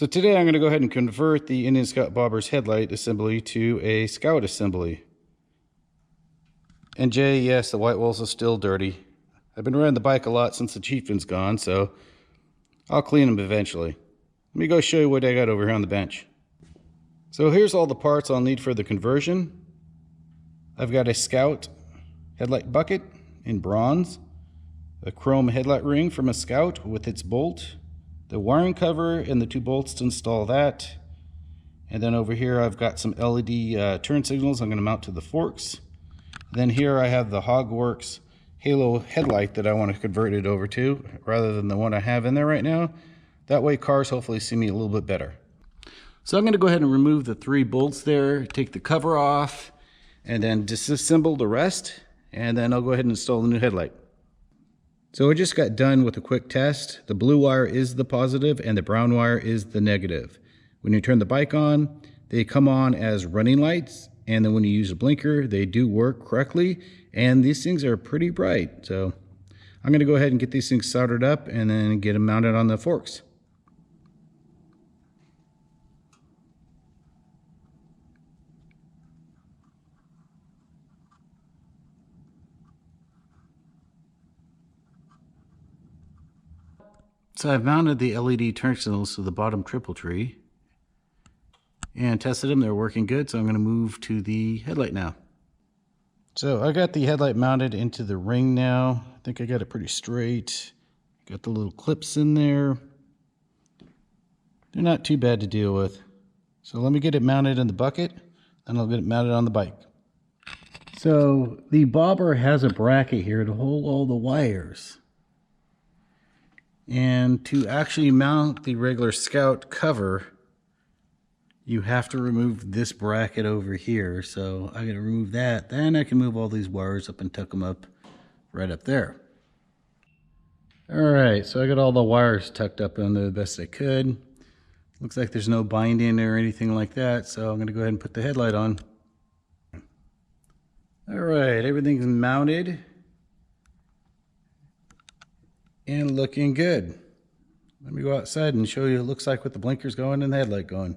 So today I'm going to go ahead and convert the Indian Scout Bobber's headlight assembly to a Scout assembly. And Jay, yes, the white walls are still dirty. I've been riding the bike a lot since the chieftain's gone, so I'll clean them eventually. Let me go show you what I got over here on the bench. So here's all the parts I'll need for the conversion. I've got a Scout headlight bucket in bronze, a chrome headlight ring from a Scout with its bolt, the wiring cover and the 2 bolts to install that. And then over here I've got some LED turn signals I'm going to mount to the forks. Then here I have the HogWorkz Halo headlight that I want to convert it over to, rather than the one I have in there right now. That way cars hopefully see me a little bit better. So I'm going to go ahead and remove the 3 bolts there, take the cover off, and then disassemble the rest, and then I'll go ahead and install the new headlight. So I just got done with a quick test. The blue wire is the positive and the brown wire is the negative. When you turn the bike on, they come on as running lights, and then when you use a blinker, they do work correctly, and these things are pretty bright. So I'm going to go ahead and get these things soldered up and then get them mounted on the forks. So I've mounted the LED turn signals to the bottom triple tree and tested them. They're working good, so I'm going to move to the headlight now. So I got the headlight mounted into the ring now. I think I got it pretty straight. Got the little clips in there. They're not too bad to deal with. So let me get it mounted in the bucket, and I'll get it mounted on the bike. So the bobber has a bracket here to hold all the wires. And to actually mount the regular Scout cover, you have to remove this bracket over here. So I got to remove that. Then I can move all these wires up and tuck them up right up there. All right, so I got all the wires tucked up in there the best I could. Looks like there's no binding or anything like that, so I'm going to go ahead and put the headlight on. All right, everything's mounted and looking good. Let me go outside and show you what it looks like with the blinkers going and the headlight going.